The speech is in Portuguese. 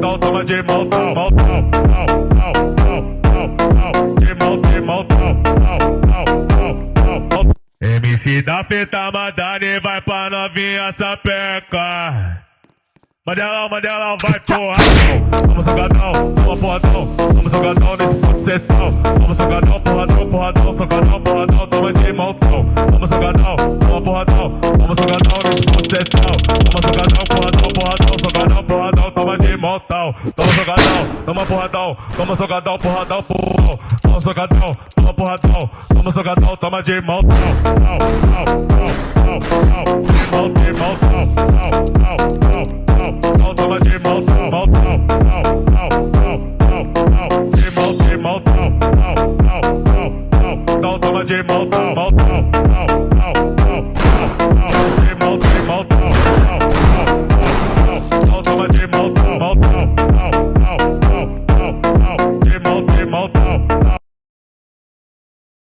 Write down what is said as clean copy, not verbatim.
porradão, toma de maltão, maltão, de maltão, MC da fita Madani vai pra novinha sapeca. Mandelão, vai porradão, vamos socadão, toma porradão, vamos socadão nesse bucetão. Vamos socadão, porradão, socadão, porradão, toma de maltão. Vamos socadão, toma porradão, vamos socadão nesse bucetão. Vamos socadão, porradão, porradão, toma de maltão. Toma socadão, toma porradão, toma socadão, porradão, porradão. Toma socadão, toma porradão, toma socadão, toma de maltão. De maltão, toma de maltão.